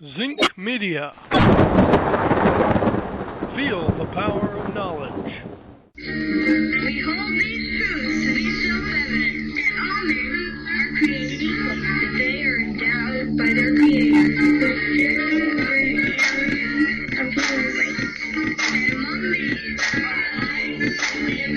Zinc Media. Feel the power of knowledge. We hold these truths to be self-evident, that all men are created equal, that they are endowed by their Creator with different abilities, and among these are life, liberty, and the pursuit of happiness.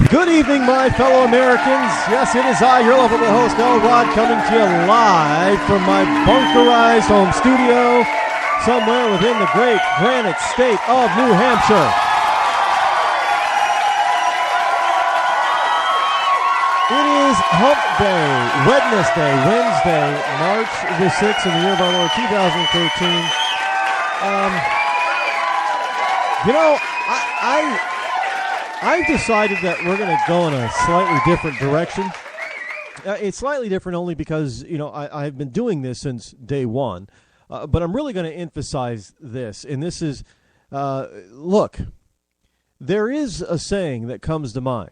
Good evening, my fellow Americans. Yes, it is I, your lovable host, Rod, coming to you live from my bunkerized home studio somewhere within the great granite state of New Hampshire. It is Hump Day, Wednesday, March the 6th in the year of our Lord 2013. I've decided that we're going to go in a slightly different direction. It's slightly different only because, I've been doing this since day one. But I'm really going to emphasize this. And this is, look, there is a saying that comes to mind.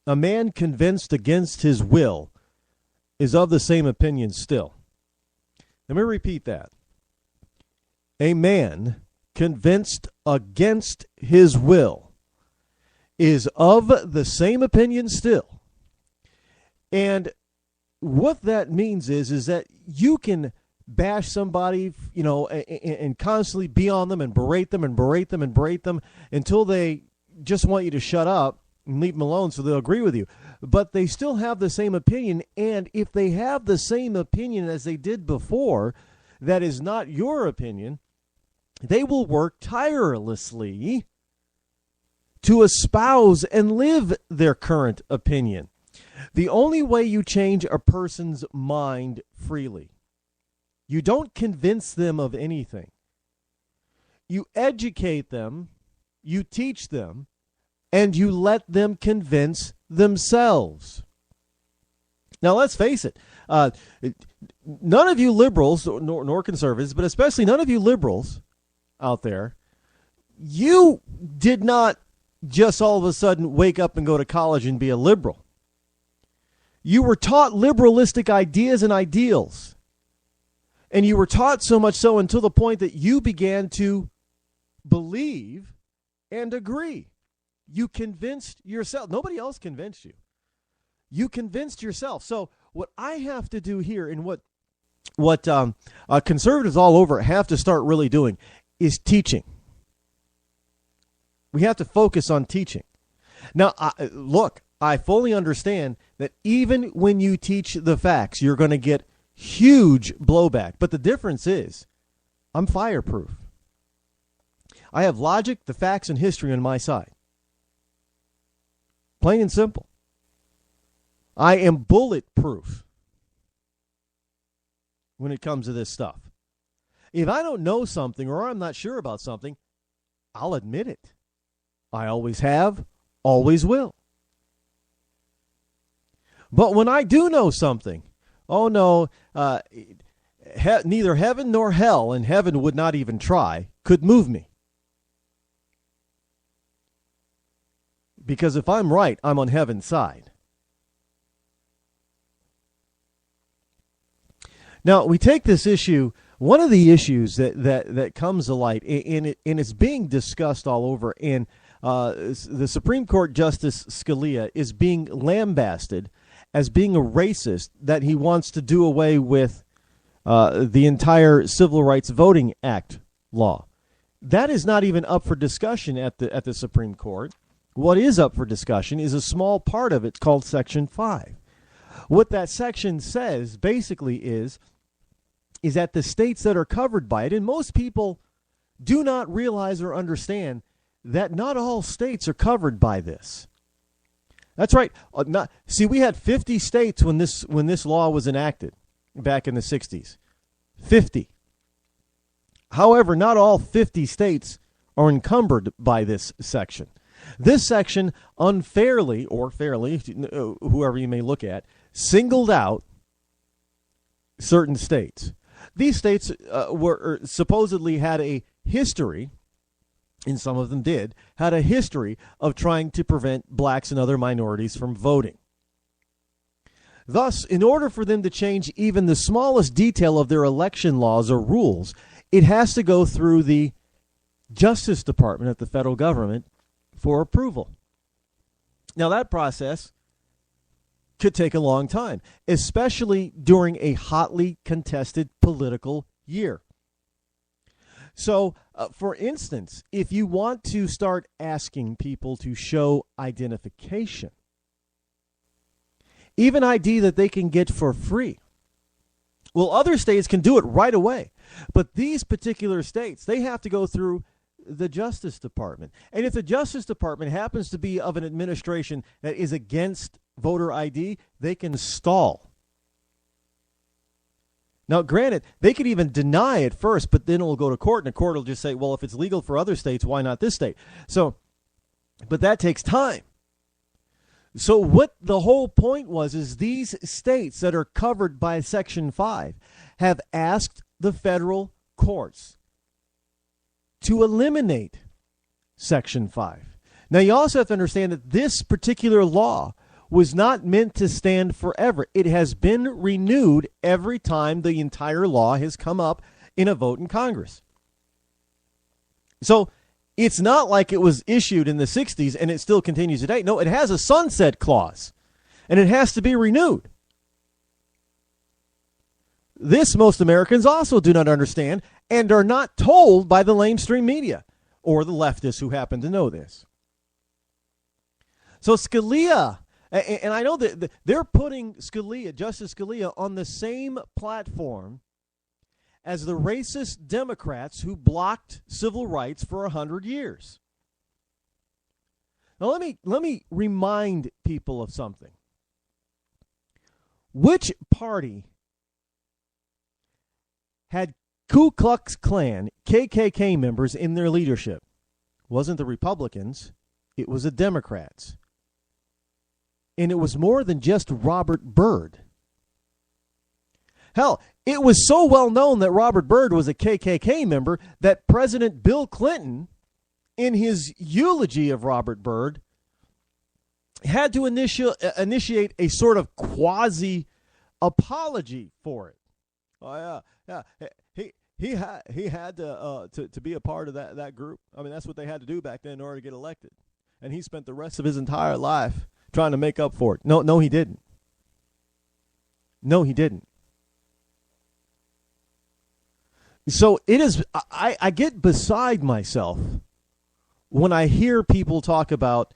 A man convinced against his will is of the same opinion still. Let me repeat that. A man convinced against his will is of the same opinion still. And what that means is that you can bash somebody, and constantly be on them and berate them until they just want you to shut up and leave them alone so they'll agree with you. But they still have the same opinion, and if they have the same opinion as they did before, that is not your opinion, they will work tirelessly to espouse and live their current opinion. The only way you change a person's mind freely, you don't convince them of anything. You educate them, you teach them, and you let them convince themselves. Now, let's face it. None of you liberals, nor conservatives, but especially none of you liberals out there, you did not just all of a sudden wake up and go to college and be a liberal. You were taught liberalistic ideas and ideals. And you were taught so much so until the point that you began to believe and agree. You convinced yourself. Nobody else convinced you. You convinced yourself. So what I have to do here, and what conservatives all over have to start really doing, is teaching. We have to focus on teaching. Now, I fully understand that even when you teach the facts, you're going to get huge blowback. But the difference is, I'm fireproof. I have logic, the facts, and history on my side. Plain and simple. I am bulletproof when it comes to this stuff. If I don't know something or I'm not sure about something, I'll admit it. I always have, always will. But when I do know something, oh no, neither heaven nor hell, and heaven would not even try, could move me. Because if I'm right, I'm on heaven's side. Now, we take this issue One of the issues that comes to light, and it's being discussed all over, and the Supreme Court Justice Scalia is being lambasted as being a racist, that he wants to do away with the entire Civil Rights Voting Act law. That is not even up for discussion at the Supreme Court. What is up for discussion is a small part of it called Section 5. What that section says basically is that the states that are covered by it, and most people do not realize or understand that not all states are covered by this. That's right. We had 50 states when this law was enacted back in the 60s. 50. However, not all 50 states are encumbered by this section. This section unfairly, or fairly, whoever you may look at, singled out certain states. These states were supposedly had a history, and some of them did, had a history of trying to prevent blacks and other minorities from voting. Thus, in order for them to change even the smallest detail of their election laws or rules, it has to go through the Justice Department at the federal government for approval. Now, that process could take a long time, especially during a hotly contested political year. So, for instance, if you want to start asking people to show identification, even ID that they can get for free, well, other states can do it right away. But these particular states, they have to go through the Justice Department. And if the Justice Department happens to be of an administration that is against voter ID, they can stall. Now, granted, they could even deny it first, but then it will go to court, and the court will just say, well, if it's legal for other states, why not this state? So, but that takes time. So what the whole point was is these states that are covered by Section 5 have asked the federal courts to eliminate Section 5. Now, you also have to understand that this particular law was not meant to stand forever. It has been renewed every time the entire law has come up in a vote in Congress. So it's not like it was issued in the 60s and it still continues today. No, it has a sunset clause, and it has to be renewed. This most Americans also do not understand and are not told by the lamestream media or the leftists who happen to know this. So Scalia, and I know that they're putting Scalia, Justice Scalia, on the same platform as the racist Democrats who blocked civil rights for 100 years. Now let me remind people of something. Which party had Ku Klux Klan, KKK members in their leadership? It wasn't the Republicans, it was the Democrats. And it was more than just Robert Byrd. Hell, it was so well known that Robert Byrd was a KKK member that President Bill Clinton, in his eulogy of Robert Byrd, had to initiate a sort of quasi-apology for it. Oh, yeah. He had to be a part of that group. I mean, that's what they had to do back then in order to get elected. And he spent the rest of his entire life trying to make up for it. No, he didn't. No, he didn't. So it is. I get beside myself when I hear people talk about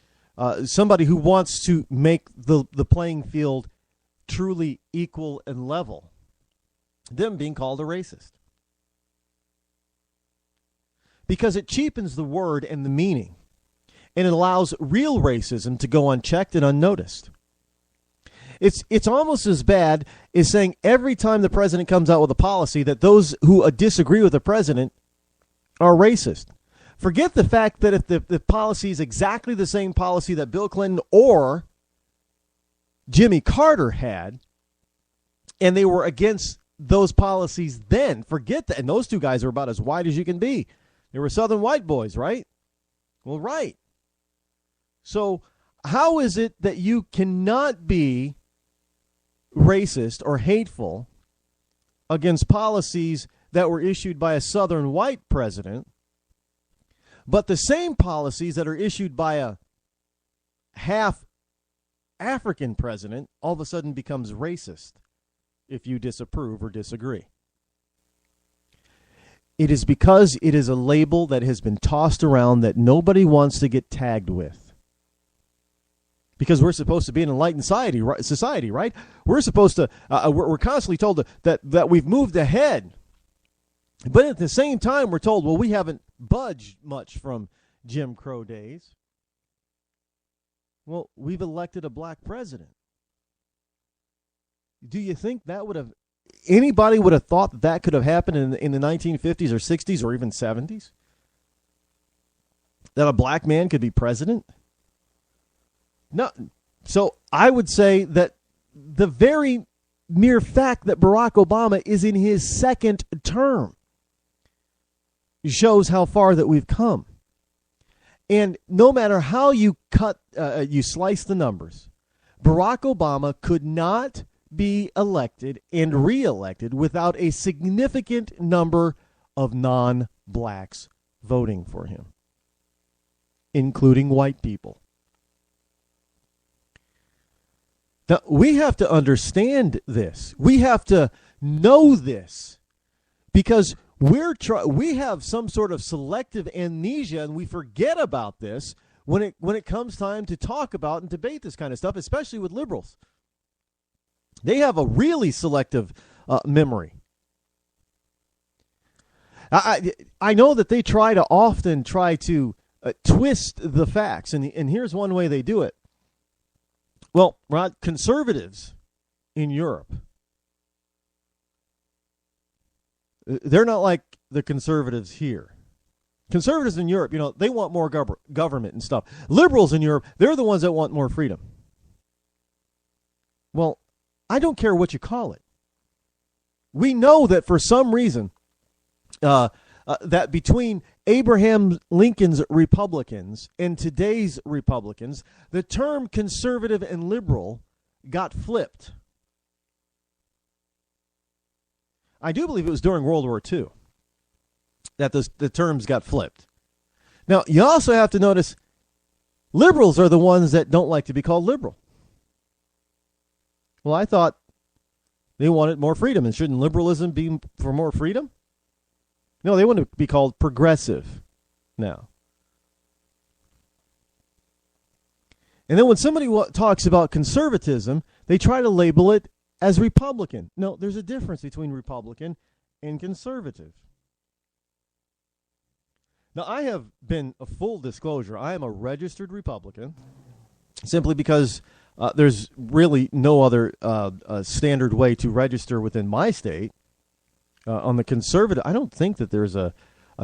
somebody who wants to make the playing field truly equal and level, them being called a racist. Because it cheapens the word and the meaning, and it allows real racism to go unchecked and unnoticed. It's almost as bad as saying every time the president comes out with a policy that those who disagree with the president are racist. Forget the fact that if the policy is exactly the same policy that Bill Clinton or Jimmy Carter had, and they were against those policies then, forget that. And those two guys are about as white as you can be. They were Southern white boys, right? Well, right. So how is it that you cannot be racist or hateful against policies that were issued by a Southern white president, but the same policies that are issued by a half African president all of a sudden becomes racist if you disapprove or disagree. It is because it is a label that has been tossed around that nobody wants to get tagged with. Because we're supposed to be an enlightened society, right? We're supposed to, we're constantly told that we've moved ahead. But at the same time, we're told, well, we haven't budged much from Jim Crow days. Well, we've elected a black president. Do you think that would have, anybody would have thought that could have happened in the 1950s or 60s or even 70s? That a black man could be president? No. So I would say that the very mere fact that Barack Obama is in his second term shows how far that we've come. And no matter how you you slice the numbers, Barack Obama could not be elected and reelected without a significant number of non-blacks voting for him, including white people. Now, we have to understand this. We have to know this because we have some sort of selective amnesia, and we forget about this when it comes time to talk about and debate this kind of stuff, especially with liberals. They have a really selective memory. I know that they often try to twist the facts, and here's one way they do it. Well, Rod, conservatives in Europe, they're not like the conservatives here. Conservatives in Europe, they want more government and stuff. Liberals in Europe, they're the ones that want more freedom. Well, I don't care what you call it. We know that for some reason, that between Abraham Lincoln's Republicans and today's Republicans, the term conservative and liberal got flipped. I do believe it was during World War II that the terms got flipped. Now, you also have to notice liberals are the ones that don't like to be called liberal. Well, I thought they wanted more freedom, and shouldn't liberalism be for more freedom? No, they want to be called progressive now. And then when somebody talks about conservatism, they try to label it as Republican. No, there's a difference between Republican and conservative. Now, I have been, a full disclosure, I am a registered Republican simply because there's really no other standard way to register within my state. On the conservative, I don't think that there's a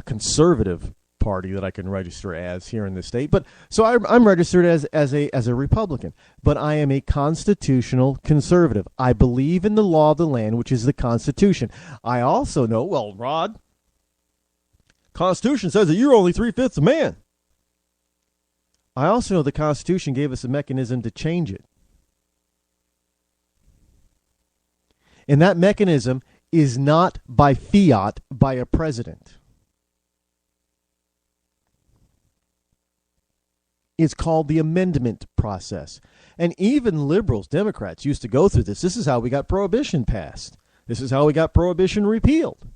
conservative party that I can register as here in this state. But so I'm registered as a Republican, but I am a constitutional conservative. I believe in the law of the land, which is the Constitution. I also know, well, Rod, Constitution says that you're only 3/5 a man. I also know the Constitution gave us a mechanism to change it. And that mechanism is not by fiat by a president. It's called the amendment process. And even liberals, Democrats used to go through this. This is how we got prohibition passed. This is how we got prohibition repealed.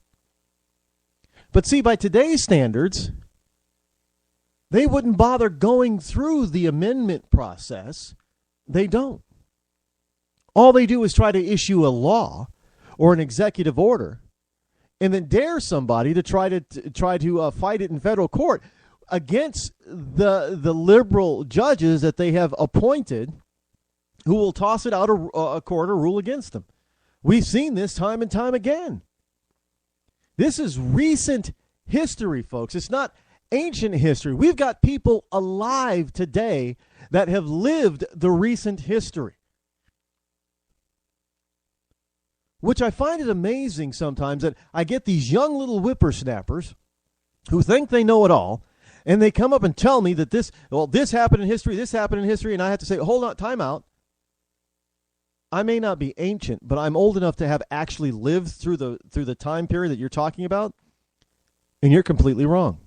But see, by today's standards, they wouldn't bother going through the amendment process. They don't. All they do is try to issue a law or an executive order, and then dare somebody to try to fight it in federal court against the liberal judges that they have appointed, who will toss it out a court or rule against them. We've seen this time and time again. This is recent history, folks. It's not ancient history. We've got people alive today that have lived the recent history. Which I find it amazing sometimes that I get these young little whippersnappers who think they know it all, and they come up and tell me that this happened in history, and I have to say, hold on, time out. I may not be ancient, but I'm old enough to have actually lived through the time period that you're talking about, and you're completely wrong.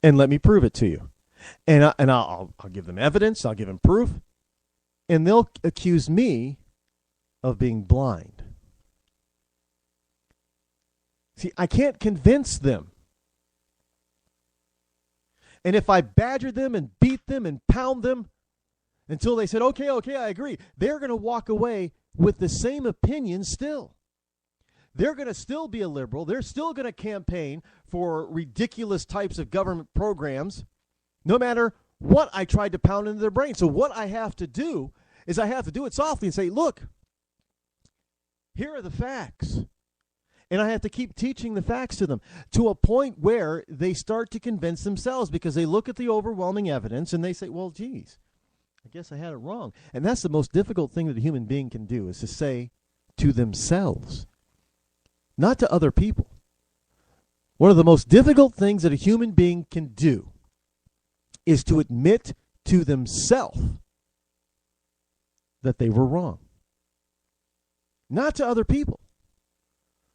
And let me prove it to you. And I'll give them evidence, I'll give them proof, and they'll accuse me of being blind. See, I can't convince them. And if I badger them and beat them and pound them until they said, okay, I agree, they're going to walk away with the same opinion still. They're going to still be a liberal. They're still going to campaign for ridiculous types of government programs, no matter what I tried to pound into their brain. So what I have to do is I have to do it softly and say, look, here are the facts. And I have to keep teaching the facts to them to a point where they start to convince themselves, because they look at the overwhelming evidence and they say, well, geez, I guess I had it wrong. And that's the most difficult thing that a human being can do, is to say to themselves, not to other people. One of the most difficult things that a human being can do is to admit to themselves that they were wrong. Not to other people.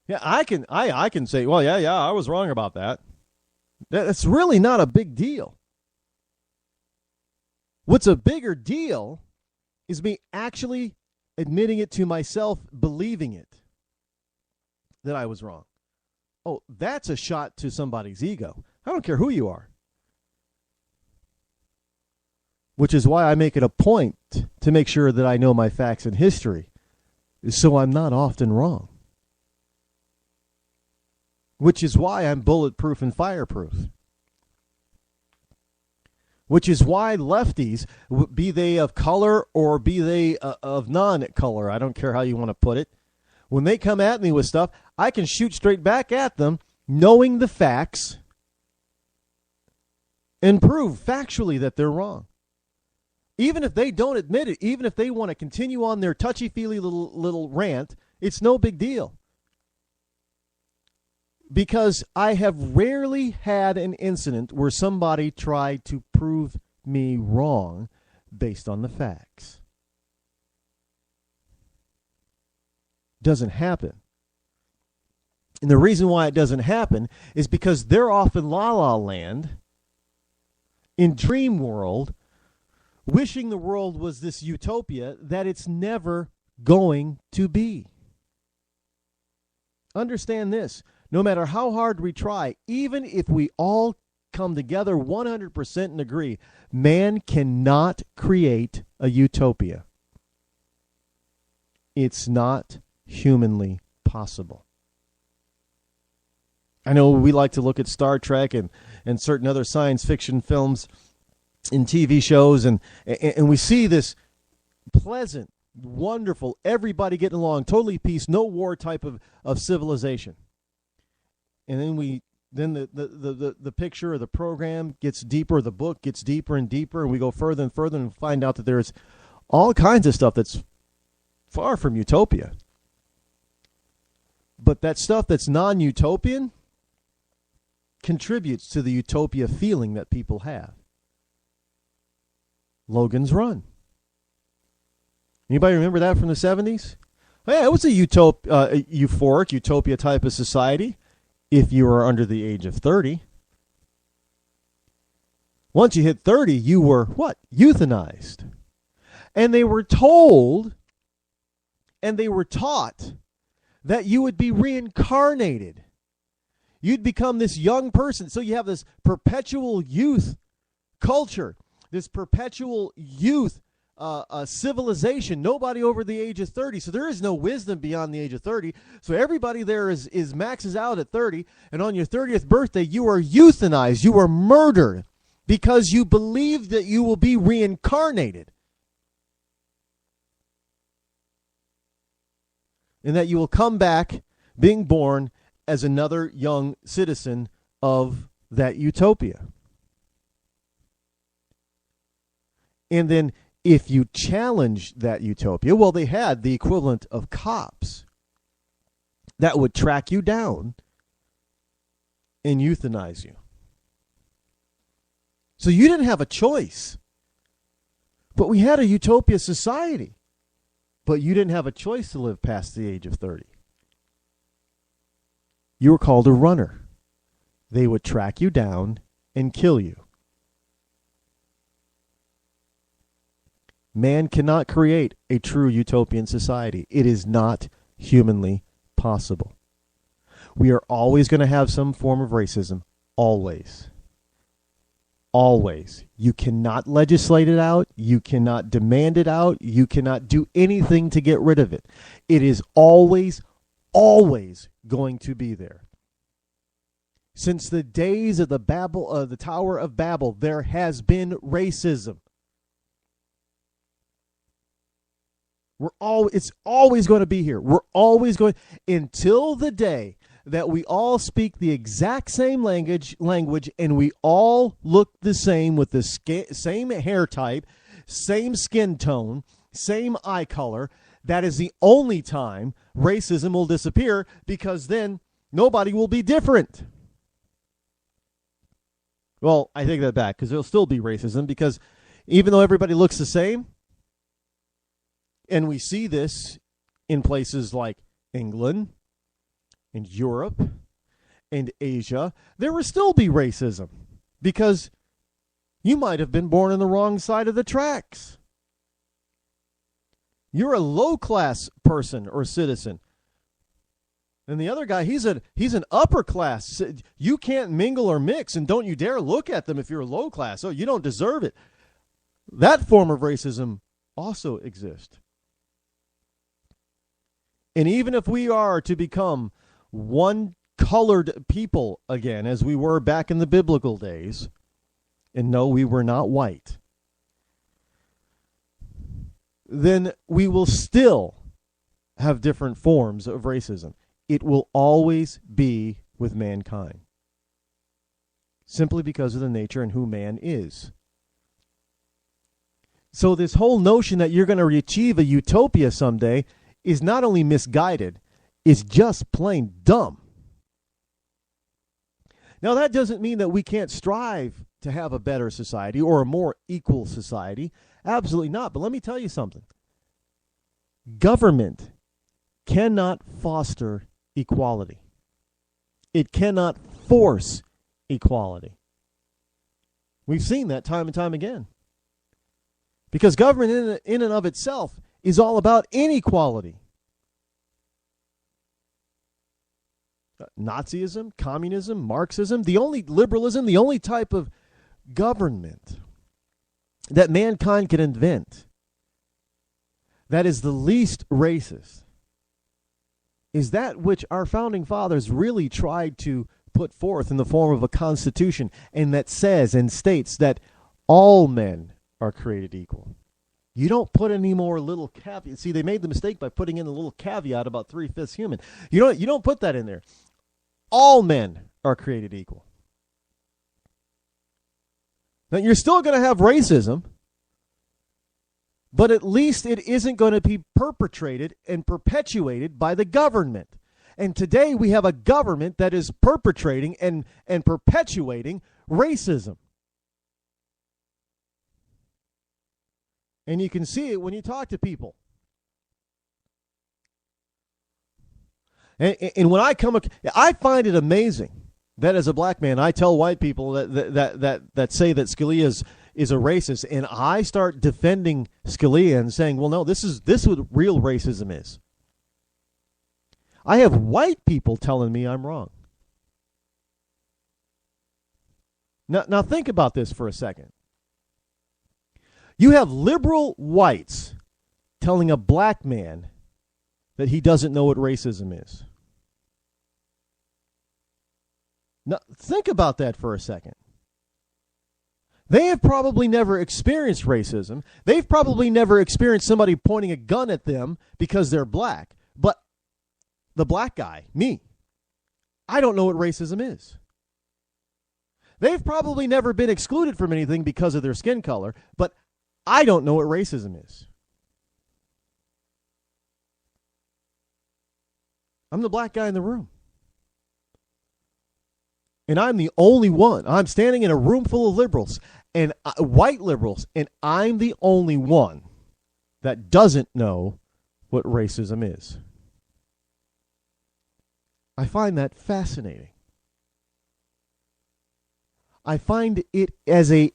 Yeah, I can say, well, yeah, I was wrong about that. That's really not a big deal. What's a bigger deal is me actually admitting it to myself, believing it, that I was wrong. Oh, that's a shot to somebody's ego. I don't care who you are. Which is why I make it a point to make sure that I know my facts and history, so I'm not often wrong. Which is why I'm bulletproof and fireproof. Which is why lefties, be they of color or be they of non-color, I don't care how you want to put it, when they come at me with stuff, I can shoot straight back at them, knowing the facts, and prove factually that they're wrong. Even if they don't admit it, even if they want to continue on their touchy-feely little rant, it's no big deal. Because I have rarely had an incident where somebody tried to prove me wrong based on the facts. Doesn't happen. And the reason why it doesn't happen is because they're off in La La Land, in dream world, wishing the world was this utopia that it's never going to be. Understand this. No matter how hard we try, even if we all come together 100% and agree, man cannot create a utopia. It's not humanly possible. I know we like to look at Star Trek and certain other science fiction films and TV shows, and we see this pleasant, wonderful, everybody getting along, totally peace, no war type of civilization. And then the picture or the program gets deeper, the book gets deeper and deeper, and we go further and further and find out that there's all kinds of stuff that's far from utopia. But that stuff that's non-utopian contributes to the utopia feeling that people have. Logan's Run. Anybody remember that from the 70s? Oh, yeah, it was a euphoric, utopia type of society. If you were under the age of 30. Once you hit 30, you were what? Euthanized. And they were told and they were taught that you would be reincarnated. You'd become this young person. So you have this perpetual youth culture, this perpetual youth civilization, nobody over the age of 30. So there is no wisdom beyond the age of 30. So everybody there is maxes out at 30. And on your 30th birthday, you are euthanized. You are murdered because you believe that you will be reincarnated. And that you will come back being born as another young citizen of that utopia. And then if you challenge that utopia, well, they had the equivalent of cops that would track you down and euthanize you. So you didn't have a choice. But we had a utopia society. but you didn't have a choice to live past the age of 30. You were called a runner. They would track you down and kill you. Man cannot create a true utopian society. It is not humanly possible. We are always going to have some form of racism. Always. Always. You cannot legislate it out. You cannot demand it out. You cannot do anything to get rid of it. It is always, always going to be there. Since the days of the Tower of Babel, there has been racism. It's always going to be here. We're always going until the day that we all speak the exact same language, and we all look the same with the same hair type, same skin tone, same eye color. That is the only time racism will disappear, because then nobody will be different. Well, I take that back, because there'll still be racism, because even though everybody looks the same, and we see this in places like England and Europe and Asia, there will still be racism, because you might have been born on the wrong side of the tracks. You're a low-class person or citizen. And the other guy, he's an upper class. You can't mingle or mix, and don't you dare look at them if you're low class. Oh, you don't deserve it. That form of racism also exists. And even if we are to become one colored people again, as we were back in the biblical days, and no, we were not white, then we will still have different forms of racism. It will always be with mankind, simply because of the nature and who man is. So this whole notion that you're going to achieve a utopia someday is not only misguided, it's just plain dumb. Now, that doesn't mean that we can't strive to have a better society or a more equal society. Absolutely not. But let me tell you something. Government cannot foster equality. It cannot force equality. We've seen that time and time again. Because government in and of itself is all about inequality. Nazism, communism, Marxism, the only liberalism, the only type of government that mankind can invent that is the least racist is that which our founding fathers really tried to put forth in the form of a constitution, and that says and states that all men are created equal. You don't put any more little caveat. See, they made the mistake by putting in a little caveat about 3/5 human. You don't put that in there. All men are created equal. Now, you're still going to have racism, but at least it isn't going to be perpetrated and perpetuated by the government. And today we have a government that is perpetrating and perpetuating racism. And you can see it when you talk to people. And when I find it amazing that as a black man, I tell white people that say that Scalia is a racist, and I start defending Scalia and saying, well, no, this is what real racism is. I have white people telling me I'm wrong. Now think about this for a second. You have liberal whites telling a black man that he doesn't know what racism is. Now, think about that for a second. They have probably never experienced racism. They've probably never experienced somebody pointing a gun at them because they're black. But the black guy, me, I don't know what racism is. They've probably never been excluded from anything because of their skin color, but I don't know what racism is. I'm the black guy in the room. And I'm the only one. I'm standing in a room full of liberals, and white liberals, and I'm the only one that doesn't know what racism is. I find that fascinating. I find it as it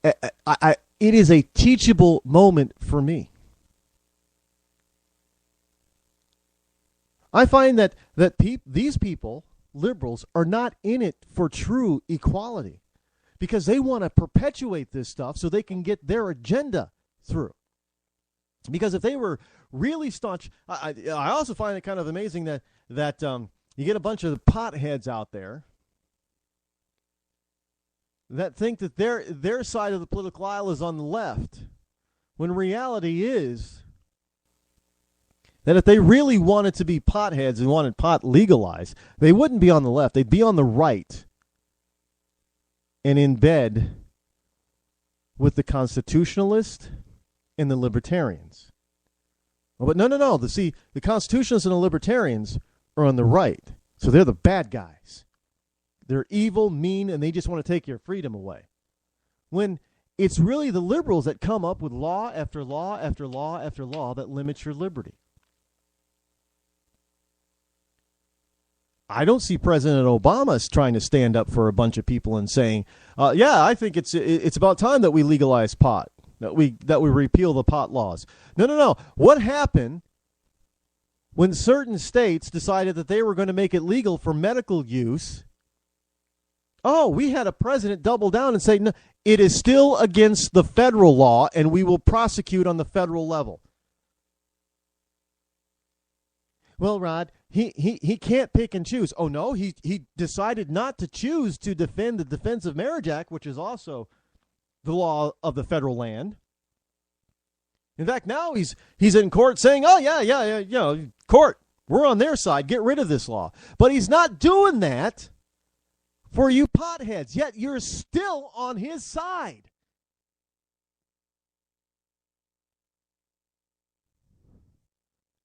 is a teachable moment for me. I find that these people, liberals, are not in it for true equality because they want to perpetuate this stuff so they can get their agenda through. Because if they were really staunch, I also find it kind of amazing that you get a bunch of potheads out there that think that their side of the political aisle is on the left, when reality is that if they really wanted to be potheads and wanted pot legalized, they wouldn't be on the left. They'd be on the right and in bed with the constitutionalists and the libertarians. But no. The constitutionalists and the libertarians are on the right. So they're the bad guys. They're evil, mean, and they just want to take your freedom away. When it's really the liberals that come up with law after law after law after law that limits your liberty. I don't see President Obama trying to stand up for a bunch of people and saying, I think it's about time that we legalize pot, that we repeal the pot laws. No. What happened when certain states decided that they were going to make it legal for medical use? Oh, we had a president double down and say, no, it is still against the federal law, and we will prosecute on the federal level. Well, Rod, he can't pick and choose. Oh, no, he decided not to choose to defend the Defense of Marriage Act, which is also the law of the federal land. In fact, now he's in court saying, oh, yeah, court, we're on their side. Get rid of this law. But he's not doing that for you potheads, yet you're still on his side.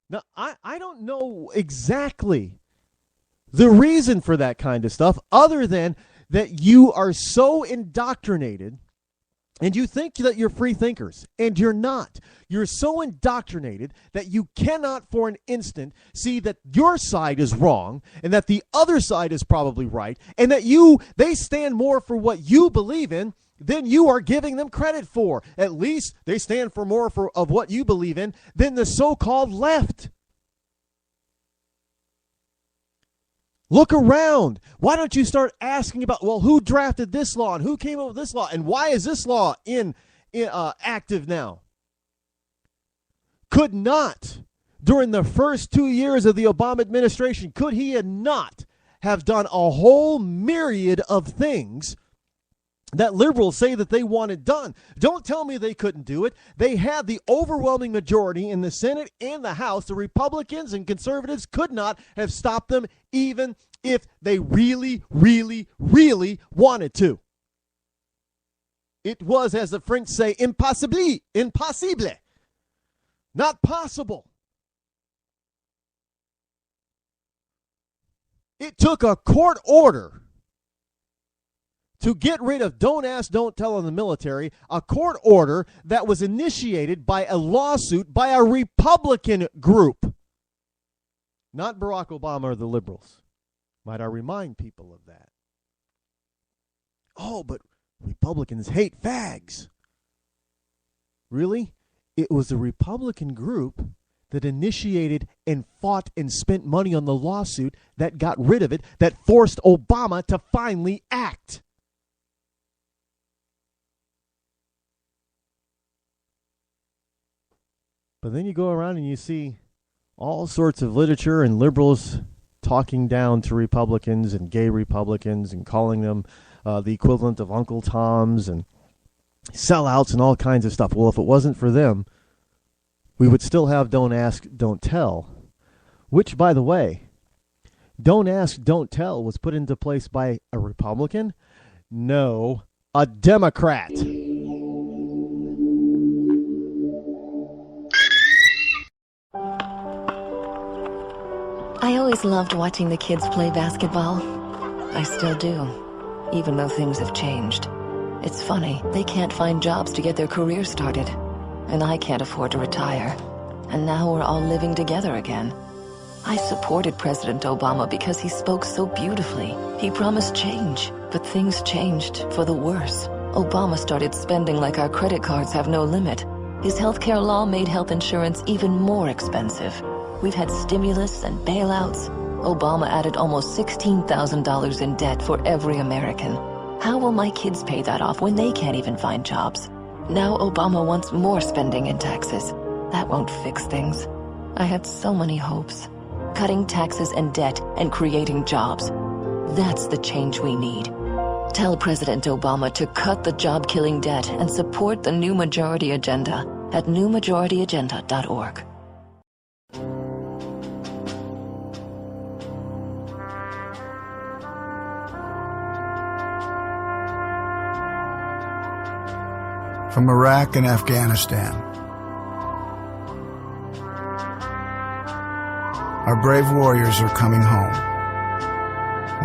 Now, I don't know exactly the reason for that kind of stuff other than that you are so indoctrinated and you think that you're free thinkers, and you're not. You're so indoctrinated that you cannot for an instant see that your side is wrong and that the other side is probably right, and that they stand more for what you believe in than you are giving them credit for. At least they stand for more of what you believe in than the so-called left. Look around. Why don't you start asking about, well, who drafted this law and who came up with this law and why is this law active now? Could not, during the first 2 years of the Obama administration, could he not have done a whole myriad of things that liberals say that they wanted done? Don't tell me they couldn't do it. They had the overwhelming majority in the Senate and the House. The Republicans and conservatives could not have stopped them even if they really, really, really wanted to. It was, as the French say, impossible. Not possible. It took a court order to get rid of don't ask, don't tell in the military, a court order that was initiated by a lawsuit by a Republican group. Not Barack Obama or the liberals. Might I remind people of that? Oh, but Republicans hate fags. Really? It was a Republican group that initiated and fought and spent money on the lawsuit that got rid of it, that forced Obama to finally act. But then you go around and you see all sorts of literature and liberals talking down to Republicans and gay Republicans and calling them the equivalent of Uncle Toms and sellouts and all kinds of stuff. Well, if it wasn't for them, we would still have don't ask, don't tell, which, by the way, don't ask, don't tell was put into place by a Republican? No, a Democrat. I always loved watching the kids play basketball. I still do, even though things have changed. It's funny, they can't find jobs to get their careers started, and I can't afford to retire. and now we're all living together again. I supported President Obama because he spoke so beautifully. He promised change, but things changed for the worse. Obama started spending like our credit cards have no limit. His healthcare law made health insurance even more expensive. We've had stimulus and bailouts. Obama added almost $16,000 in debt for every American. How will my kids pay that off when they can't even find jobs? Now Obama wants more spending and taxes. That won't fix things. I had so many hopes. Cutting taxes and debt and creating jobs. That's the change we need. Tell President Obama to cut the job-killing debt and support the New Majority Agenda at newmajorityagenda.org. From Iraq and Afghanistan, our brave warriors are coming home,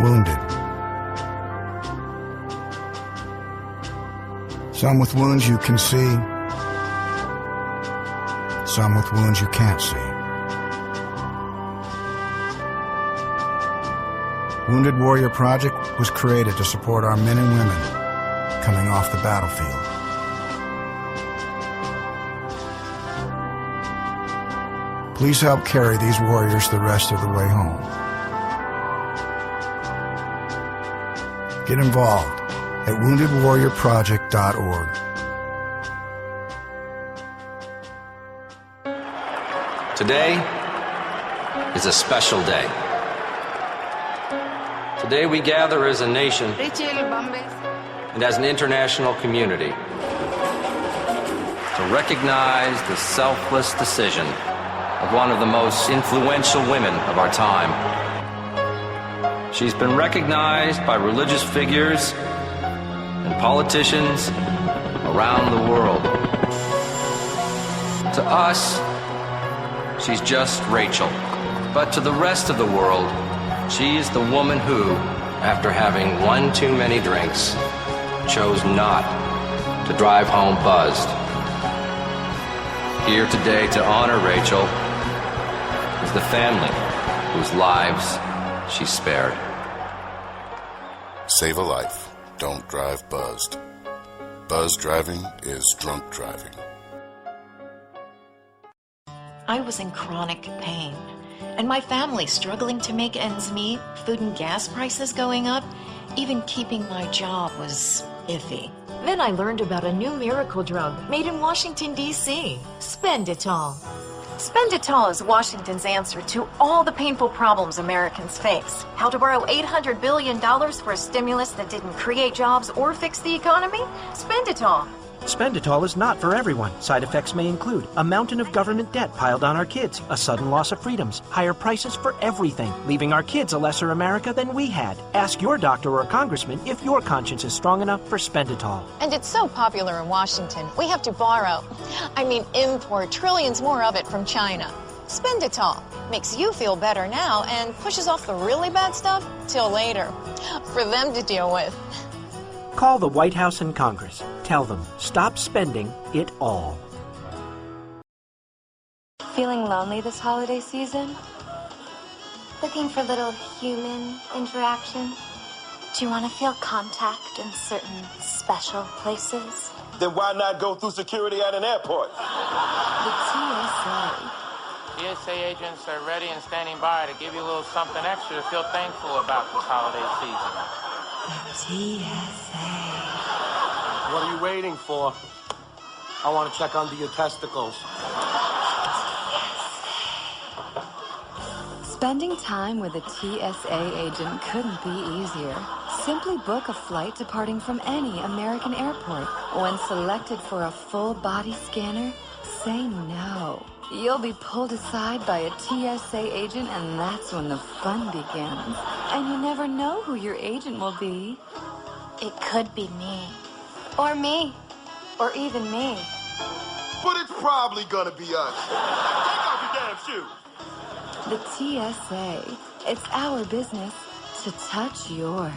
wounded. Some with wounds you can see, some with wounds you can't see. Wounded Warrior Project was created to support our men and women coming off the battlefield. Please help carry these warriors the rest of the way home. Get involved at woundedwarriorproject.org. Today is a special day. Today we gather as a nation and as an international community to recognize the selfless decision of one of the most influential women of our time. She's been recognized by religious figures and politicians around the world. To us, she's just Rachel. But to the rest of the world, she is the woman who, after having one too many drinks, chose not to drive home buzzed. Here today to honor Rachel is the family whose lives she spared. Save a life. Don't drive buzzed. Buzz driving is drunk driving. I was in chronic pain, and my family struggling to make ends meet, food and gas prices going up, even keeping my job was iffy. Then I learned about a new miracle drug made in Washington, D.C., Spenditol. Spenditol is Washington's answer to all the painful problems Americans face. How to borrow $800 billion for a stimulus that didn't create jobs or fix the economy? Spenditol. Spenditol is not for everyone. Side effects may include a mountain of government debt piled on our kids, a sudden loss of freedoms, higher prices for everything, leaving our kids a lesser America than we had. Ask your doctor or congressman if your conscience is strong enough for Spenditol. And it's so popular in Washington, we have to import trillions more of it from China. Spenditol makes you feel better now and pushes off the really bad stuff till later, for them to deal with. Call the White House and Congress. Tell them, stop spending it all. Feeling lonely this holiday season? Looking for little human interaction? Do you want to feel contact in certain special places? Then why not go through security at an airport? The TSA. TSA agents are ready and standing by to give you a little something extra to feel thankful about this holiday season. TSA. What are you waiting for? I want to check under your testicles. Spending time with a TSA agent couldn't be easier. Simply book a flight departing from any American airport. When selected for a full body scanner, say no. You'll be pulled aside by a TSA agent, and that's when the fun begins. And you never know who your agent will be. It could be me. Or me. Or even me. But it's probably gonna be us. Take off your damn shoes. The TSA. It's our business to touch yours.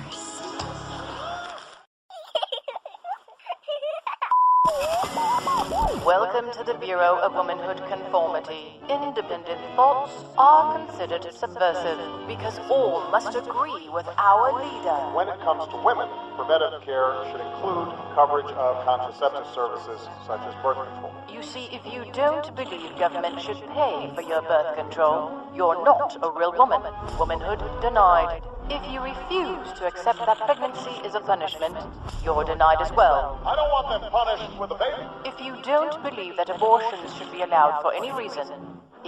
Welcome to the Bureau of Womanhood Conformity. Independent thoughts are considered subversive because all must agree with our leader. When it comes to women, preventative care should include coverage of contraceptive services such as birth control. You see, if you don't believe government should pay for your birth control, you're not a real woman. Womanhood denied. If you refuse to accept that pregnancy is a punishment, you're denied as well. I don't want them punished with a baby. If you don't believe that abortions should be allowed for any reason,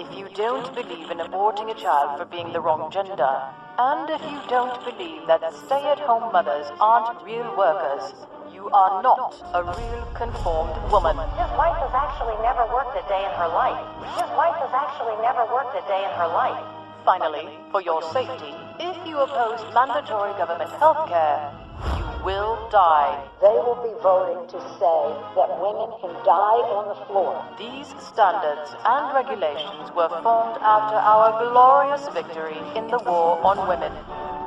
if you don't believe in aborting a child for being the wrong gender, and if you don't believe that stay-at-home mothers aren't real workers, you are not a real conformed woman. His wife has actually never worked a day in her life. His wife has actually never worked a day in her life. Finally, for your safety, if you oppose mandatory government health care, you will die. They will be voting to say that women can die on the floor. These standards and regulations were formed after our glorious victory in the war on women.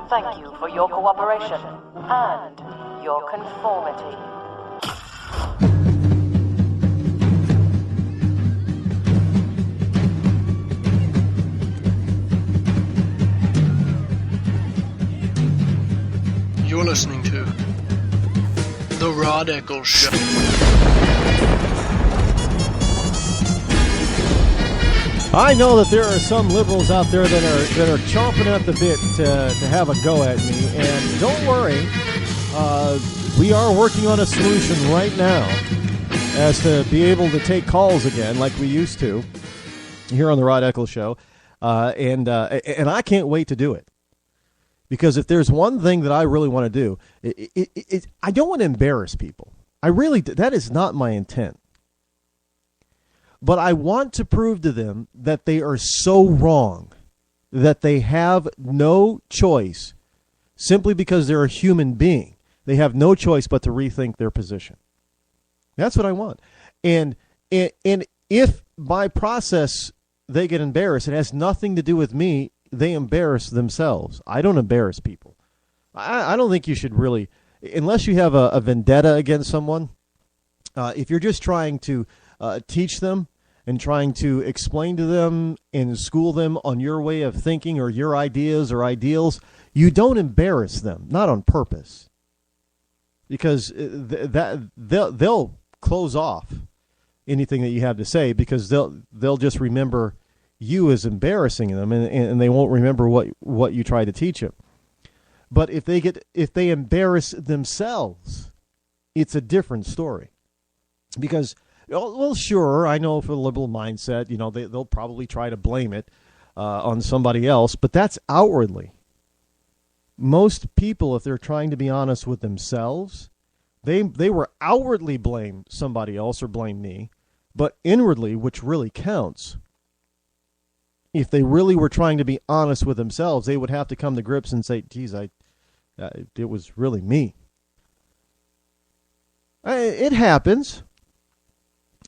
Thank you for your cooperation and your conformity. You're listening to The Rod Eccles Show. I know that there are some liberals out there that are chomping at the bit to have a go at me, and don't worry, we are working on a solution right now as to be able to take calls again like we used to here on the Rod Eccles Show, and I can't wait to do it. Because if there's one thing that I really want to do, I don't want to embarrass people. That is not my intent. But I want to prove to them that they are so wrong, that they have no choice simply because they're a human being. They have no choice but to rethink their position. That's what I want. And if by process they get embarrassed, it has nothing to do with me. They embarrass themselves. I don't embarrass people. I don't think you should really, unless you have a vendetta against someone, if you're just trying to teach them and trying to explain to them and school them on your way of thinking or your ideas or ideals, you don't embarrass them, not on purpose. Because they'll close off anything that you have to say because they'll just remember you as embarrassing them, and they won't remember what you try to teach them. But if they embarrass themselves, it's a different story. Because, well, sure, I know for the liberal mindset, they'll probably try to blame it on somebody else, but that's outwardly. Most people, if they're trying to be honest with themselves, they were outwardly blame somebody else or blame me, but inwardly, which really counts, if they really were trying to be honest with themselves, they would have to come to grips and say, geez, it was really me. It happens.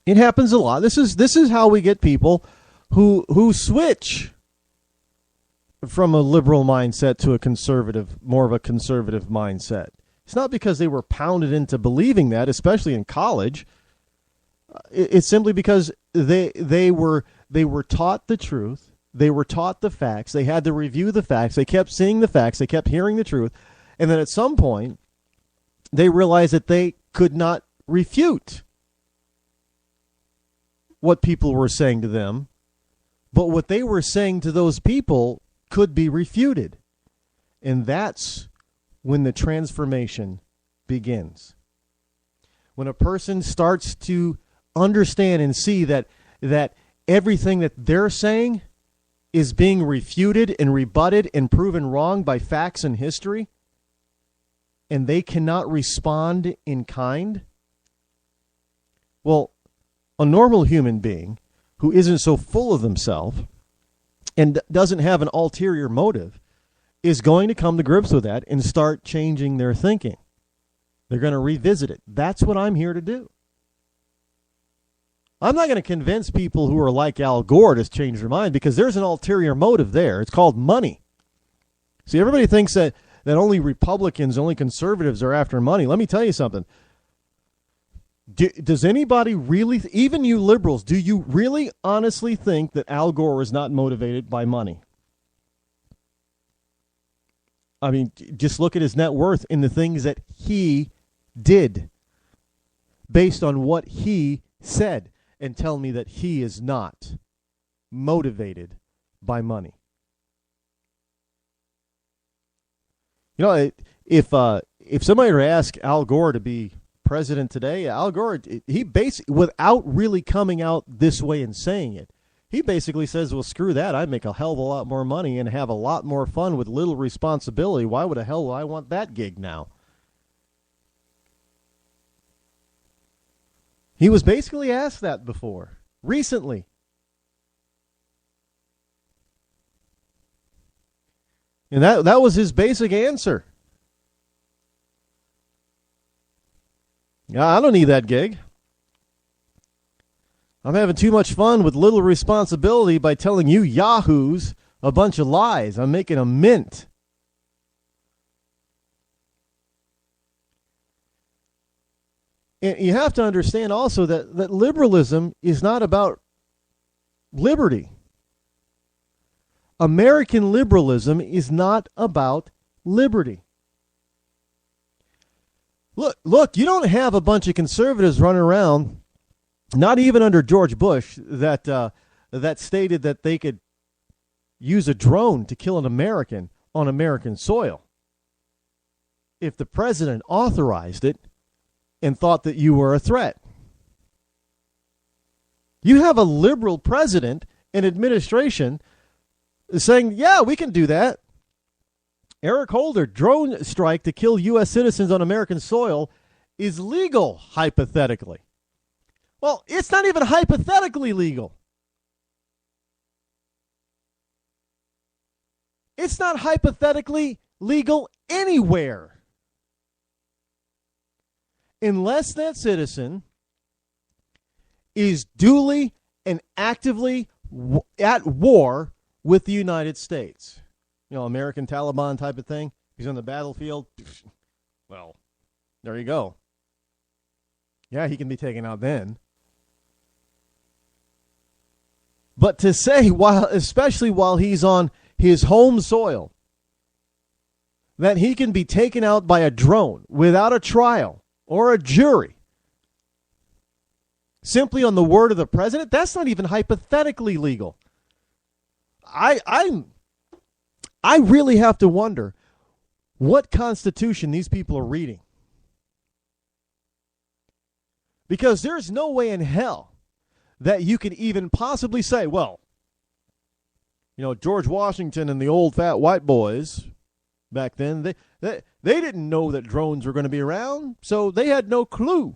It happens a lot. This is how we get people who switch from a liberal mindset to more of a conservative mindset. It's not because they were pounded into believing that, especially in college. It's simply because they were taught the truth. They were taught the facts. They had to review the facts. They kept seeing the facts. They kept hearing the truth. And then at some point, they realized that they could not refute what people were saying to them. But what they were saying to those people could be refuted. And that's when the transformation begins. When a person starts to understand and see that everything that they're saying is being refuted and rebutted and proven wrong by facts and history, and they cannot respond in kind, well, a normal human being who isn't so full of themselves and doesn't have an ulterior motive is going to come to grips with that and start changing their thinking. They're going to revisit it. That's what I'm here to do. I'm not going to convince people who are like Al Gore to change their mind because there's an ulterior motive there. It's called money. See, everybody thinks that only Republicans, only conservatives are after money. Let me tell you something. Does anybody really, even you liberals, do you really honestly think that Al Gore is not motivated by money? I mean, just look at his net worth and the things that he did based on what he said and tell me that he is not motivated by money. You know, if somebody were to ask Al Gore to be president today, Al Gore, he basically, without really coming out this way and saying it, he basically says, well, screw that. I make a hell of a lot more money and have a lot more fun with little responsibility. Why would the hell I want that gig now? He was basically asked that before, recently. And that was his basic answer. I don't need that gig. I'm having too much fun with little responsibility by telling you yahoos a bunch of lies. I'm making a mint. And you have to understand also that liberalism is not about liberty. American liberalism is not about liberty. Look, you don't have a bunch of conservatives running around, not even under George Bush, that stated that they could use a drone to kill an American on American soil. If the president authorized it and thought that you were a threat. You have a liberal president and administration saying, yeah, we can do that. Eric Holder, drone strike to kill U.S. citizens on American soil is legal, hypothetically. Well, it's not even hypothetically legal. It's not hypothetically legal anywhere. Unless that citizen is duly and actively at war with the United States. You know, American Taliban type of thing. He's on the battlefield. Well, there you go. Yeah, he can be taken out then. But to say, especially while he's on his home soil, that he can be taken out by a drone without a trial or a jury, simply on the word of the president, that's not even hypothetically legal. I really have to wonder what Constitution these people are reading. Because there's no way in hell that you can even possibly say, well, you know, George Washington and the old fat white boys back then, they didn't know that drones were going to be around, so they had no clue.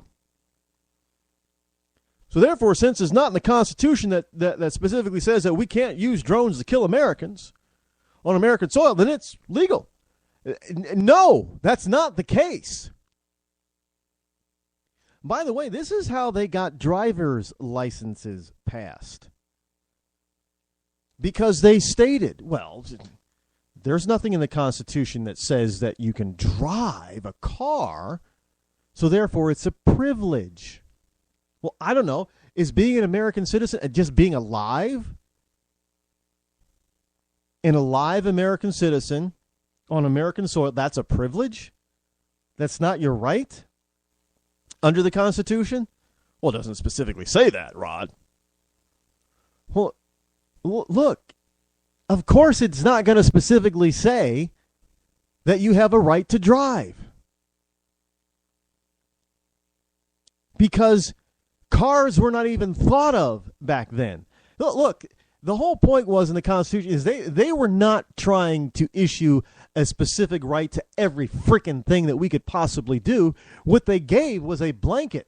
So therefore, since it's not in the Constitution that specifically says that we can't use drones to kill Americans on American soil, then it's legal. No, that's not the case. By the way, this is how they got driver's licenses passed. Because they stated, well, there's nothing in the Constitution that says that you can drive a car, so therefore it's a privilege. Well, I don't know. Is being an American citizen, just being alive, an alive American citizen on American soil, that's a privilege? That's not your right? Under the Constitution? Well, it doesn't specifically say that, Rod. Well, look, of course it's not going to specifically say that you have a right to drive. Because cars were not even thought of back then. Look, the whole point was in the Constitution is they were not trying to issue a specific right to every freaking thing that we could possibly do. What they gave was a blanket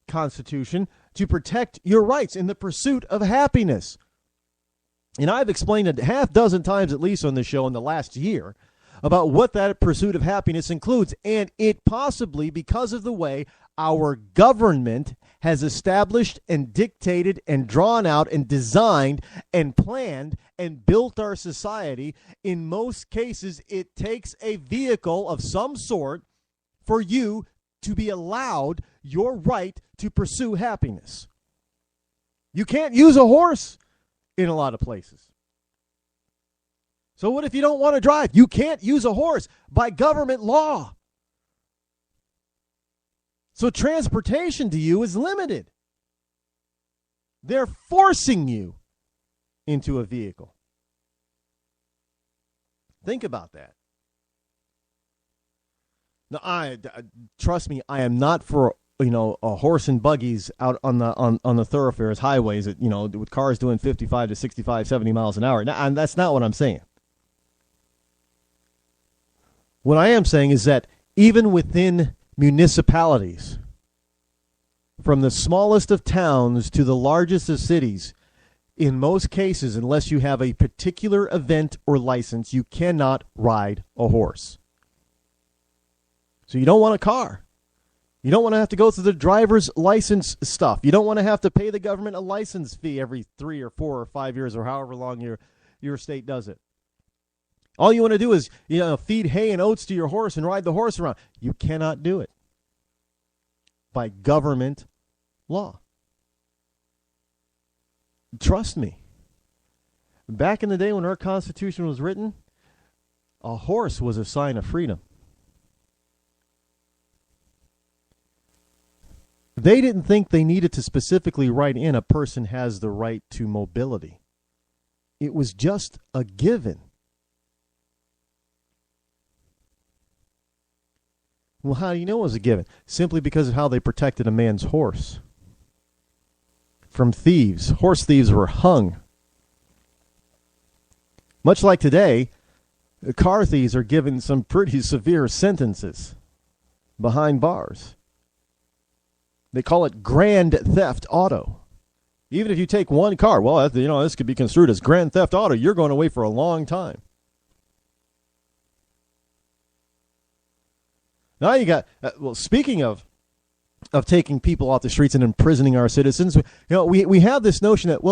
Constitution to protect your rights in the pursuit of happiness. And I've explained it half dozen times at least on this show in the last year about what that pursuit of happiness includes. And it possibly, because of the way our government has established and dictated and drawn out and designed and planned and built our society, in most cases, it takes a vehicle of some sort for you to be allowed your right to pursue happiness. You can't use a horse in a lot of places. So what if you don't want to drive? You can't use a horse by government law. So transportation to you is limited. They're forcing you into a vehicle. Think about that. Now, trust me, I am not for a horse and buggies out on the thoroughfares, highways, with cars doing 55 to 65, 70 miles an hour. Now, that's not what I'm saying. What I am saying is that even within municipalities, from the smallest of towns to the largest of cities, in most cases, unless you have a particular event or license, you cannot ride a horse. So you don't want a car. You don't want to have to go through the driver's license stuff. You don't want to have to pay the government a license fee every 3 or 4 or 5 years or however long your state does it. All you want to do is feed hay and oats to your horse and ride the horse around. You cannot do it by government law. Trust me. Back in the day when our Constitution was written, a horse was a sign of freedom. They didn't think they needed to specifically write in a person has the right to mobility. It was just a given. Well, how do you know it was a given? Simply because of how they protected a man's horse from thieves. Horse thieves were hung. Much like today, car thieves are given some pretty severe sentences behind bars. They call it grand theft auto. Even if you take one car, well, this could be construed as grand theft auto. You're going away for a long time. Now you got, speaking of taking people off the streets and imprisoning our citizens, we have this notion that,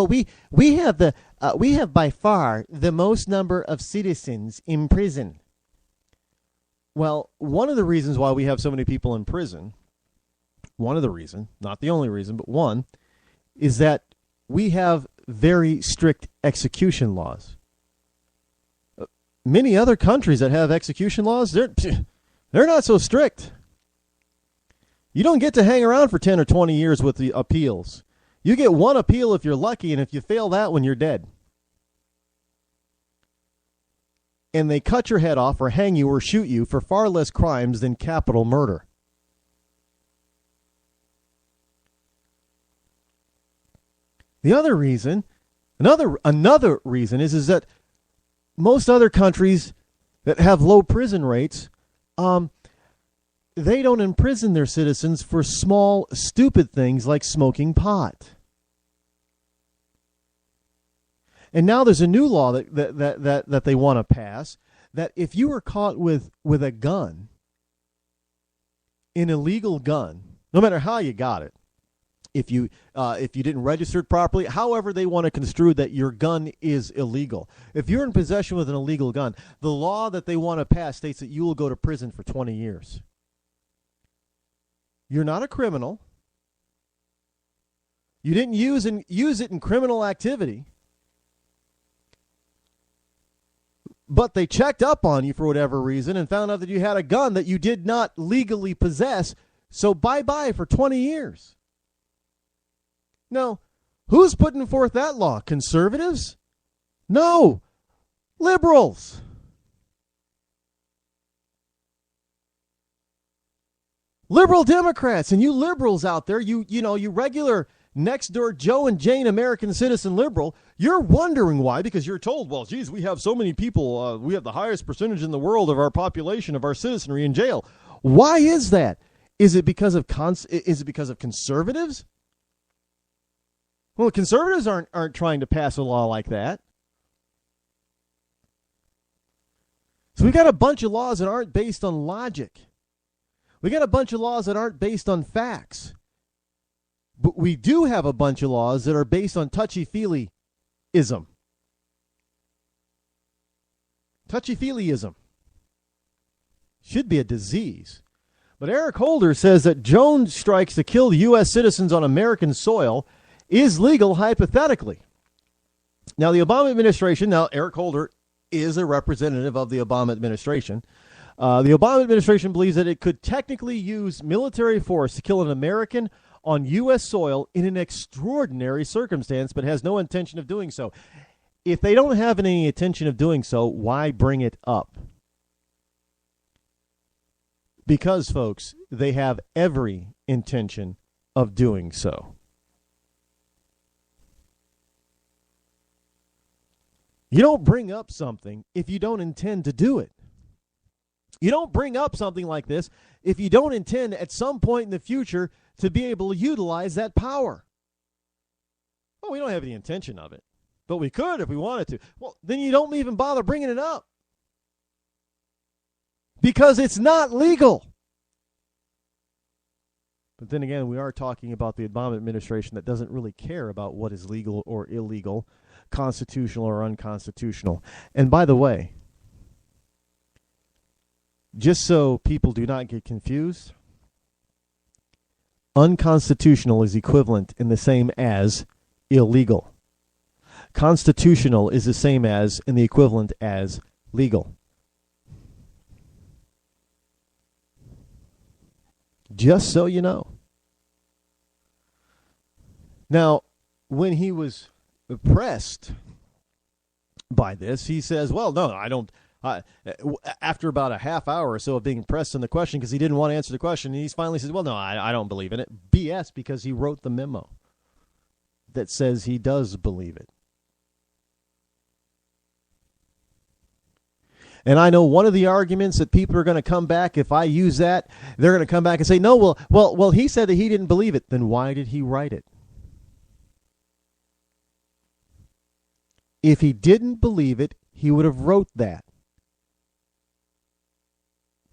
we have by far the most number of citizens in prison. Well, one of the reasons why we have so many people in prison, one of the reasons, not the only reason, but one, is that we have very strict execution laws. Many other countries that have execution laws, they're not so strict. You don't get to hang around for 10 or 20 years with the appeals. You get one appeal if you're lucky, and if you fail that one, you're dead. And they cut your head off or hang you or shoot you for far less crimes than capital murder. The other reason, another reason is that most other countries that have low prison rates, they don't imprison their citizens for small, stupid things like smoking pot. And now there's a new law that they want to pass, that if you were caught with a gun, an illegal gun, no matter how you got it, if you didn't register it properly, however they want to construe that your gun is illegal. If you're in possession with an illegal gun, the law that they want to pass states that you will go to prison for 20 years. You're not a criminal. You didn't use it in criminal activity. But they checked up on you for whatever reason and found out that you had a gun that you did not legally possess. So bye-bye for 20 years. Now, who's putting forth that law? Conservatives? No. Liberals. Liberal Democrats. And you liberals out there, you regular next door Joe and Jane American citizen liberal, you're wondering why, because you're told, well, geez, we have so many people, we have the highest percentage in the world of our population, of our citizenry in jail. Why is that? Is it because of conservatives? Well, conservatives aren't trying to pass a law like that. So we got a bunch of laws that aren't based on logic. We got a bunch of laws that aren't based on facts. But we do have a bunch of laws that are based on touchy-feely-ism. Touchy-feelyism should be a disease. But Eric Holder says that drone strikes to kill U.S. citizens on American soil is legal hypothetically. Now, the Obama administration, now Eric Holder is a representative of the Obama administration. The Obama administration believes that it could technically use military force to kill an American on U.S. soil in an extraordinary circumstance, but has no intention of doing so. If they don't have any intention of doing so, why bring it up? Because, folks, they have every intention of doing so. You don't bring up something if you don't intend to do it. You don't bring up something like this if you don't intend at some point in the future to be able to utilize that power. Well, we don't have any intention of it, but we could if we wanted to. Well, then you don't even bother bringing it up because it's not legal. But then again, we are talking about the Obama administration that doesn't really care about what is legal or illegal, constitutional or unconstitutional. And by the way, just so people do not get confused, unconstitutional is equivalent in the same as illegal. Constitutional is the same as and the equivalent as legal. Just so you know. Now, when he was pressed by this, he says, well, no, I don't. After about a half hour or so of being pressed on the question, because he didn't want to answer the question, he finally says, well, no, I don't believe in it. BS, because he wrote the memo that says he does believe it. And I know one of the arguments that people are going to come back, if I use that, they're going to come back and say, no, well, he said that he didn't believe it. Then why did he write it? If he didn't believe it, he would have wrote that.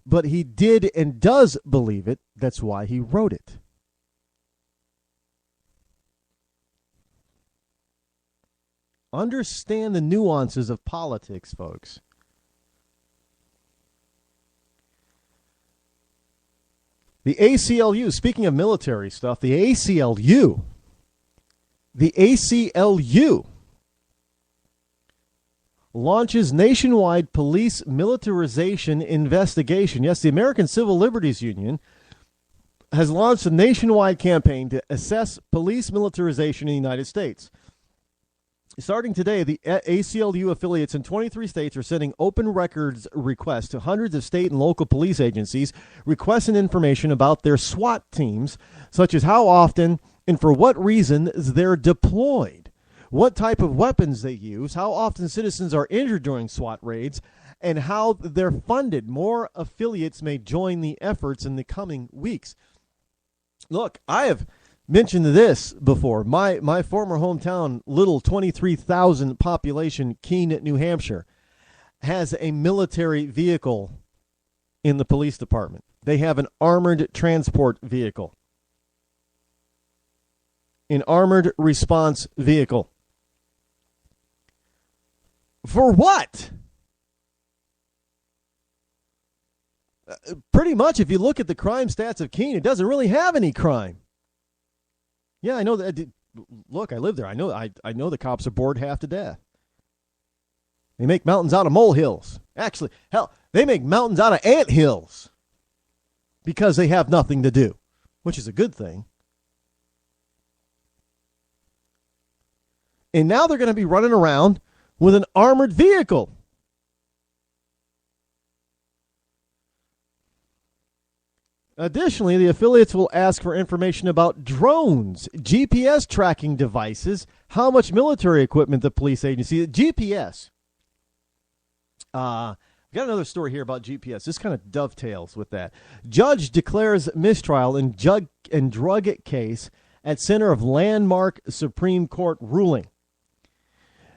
But he did and does believe it. That's why he wrote it. Understand the nuances of politics, folks. The ACLU, speaking of military stuff, the ACLU launches nationwide police militarization investigation. Yes, the American Civil Liberties Union has launched a nationwide campaign to assess police militarization in the United States. Starting today, the ACLU affiliates in 23 states are sending open records requests to hundreds of state and local police agencies requesting information about their SWAT teams, such as how often and for what reason they're deployed, what type of weapons they use, how often citizens are injured during SWAT raids, and how they're funded. More affiliates may join the efforts in the coming weeks. Look, I have mentioned this before. My former hometown, little 23,000 population Keene, New Hampshire, has a military vehicle in the police department. They have an armored transport vehicle, an armored response vehicle. For what? Pretty much, if you look at the crime stats of Keene, it doesn't really have any crime. Yeah, I know that. Look, I live there. I know the cops are bored half to death. They make mountains out of molehills. Actually, hell, they make mountains out of anthills because they have nothing to do, which is a good thing. And now they're going to be running around with an armored vehicle. Additionally, the affiliates will ask for information about drones, GPS tracking devices, how much military equipment the police agency, GPS. I've got another story here about GPS. This kind of dovetails with that. Judge declares mistrial in drug case at center of landmark Supreme Court ruling.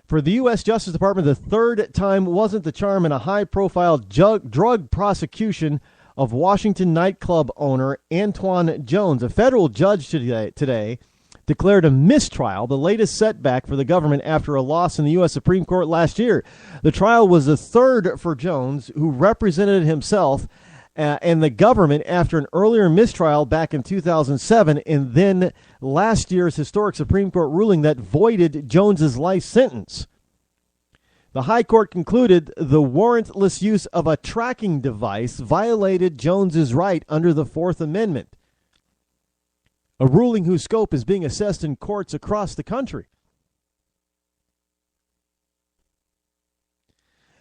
For the U.S. Justice Department, the third time wasn't the charm in a high-profile drug prosecution of Washington nightclub owner Antoine Jones. A federal judge today declared a mistrial, the latest setback for the government after a loss in the U.S. Supreme Court last year. The trial was the third for Jones, who represented himself and the government after an earlier mistrial back in 2007 and then last year's historic Supreme Court ruling that voided Jones's life sentence. The High Court concluded the warrantless use of a tracking device violated Jones's right under the Fourth Amendment, a ruling whose scope is being assessed in courts across the country.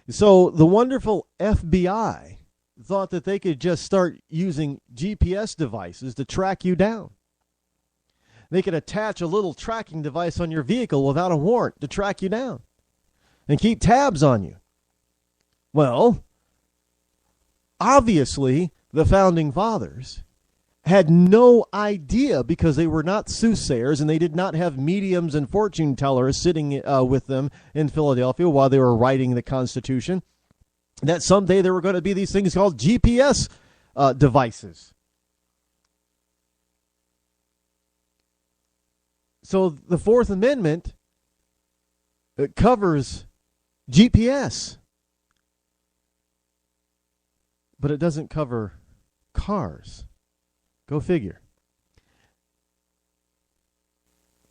So the wonderful FBI thought that they could just start using GPS devices to track you down. They could attach a little tracking device on your vehicle without a warrant to track you down and keep tabs on you. Well, obviously, the Founding Fathers had no idea, because they were not soothsayers and they did not have mediums and fortune tellers sitting with them in Philadelphia while they were writing the Constitution, that someday there were going to be these things called GPS devices. So the Fourth Amendment covers GPS, but it doesn't cover cars. Go figure.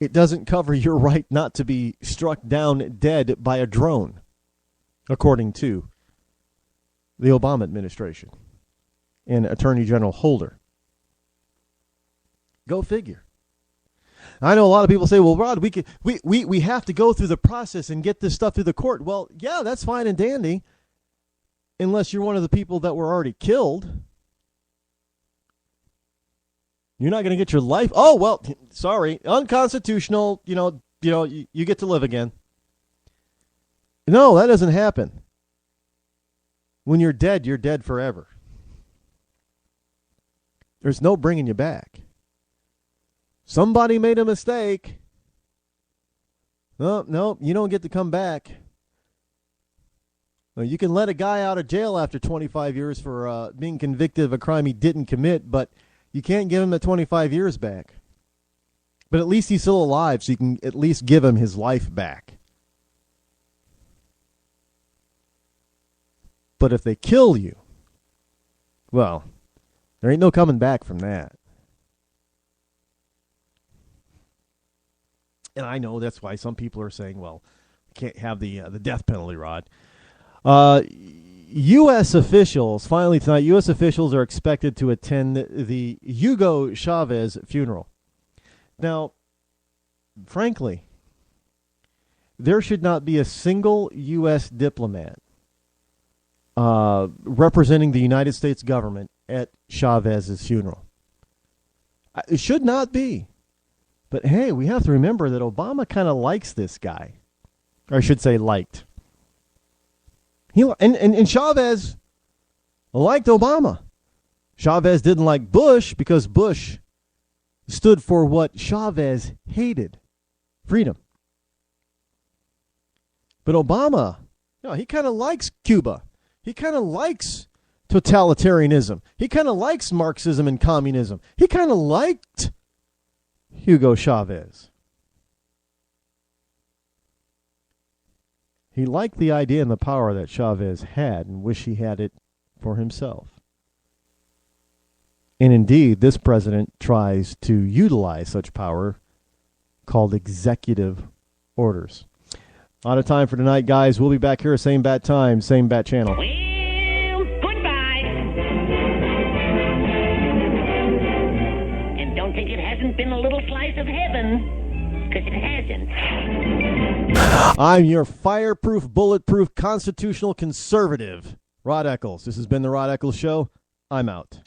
It doesn't cover your right not to be struck down dead by a drone, according to the Obama administration and Attorney General Holder. Go figure. I know a lot of people say, well, Rod, we have to go through the process and get this stuff through the court. Well, yeah, that's fine and dandy, unless you're one of the people that were already killed. You're not going to get your life. Oh, well, sorry, unconstitutional. You get to live again. No, that doesn't happen. When you're dead forever. There's no bringing you back. Somebody made a mistake. No, you don't get to come back. Well, you can let a guy out of jail after 25 years for being convicted of a crime he didn't commit, but you can't give him the 25 years back. But at least he's still alive, so you can at least give him his life back. But if they kill you, well, there ain't no coming back from that. And I know that's why some people are saying, well, can't have the death penalty, Rod. U.S. officials, finally tonight, U.S. officials are expected to attend the Hugo Chavez funeral. Now, frankly, there should not be a single U.S. diplomat representing the United States government at Chavez's funeral. It should not be. But hey, we have to remember that Obama kind of likes this guy. Or I should say liked. And Chavez liked Obama. Chavez didn't like Bush because Bush stood for what Chavez hated. Freedom. But Obama, he kind of likes Cuba. He kind of likes totalitarianism. He kind of likes Marxism and communism. He kind of liked Hugo Chavez. He liked the idea and the power that Chavez had and wished he had it for himself. And indeed, this president tries to utilize such power called executive orders. Out of time for tonight, guys. We'll be back here, same bat time, same bat channel. Well, goodbye. And don't think it hasn't been a little slice of heaven, because it hasn't. I'm your fireproof, bulletproof, constitutional conservative, Rod Eccles. This has been the Rod Eccles Show. I'm out.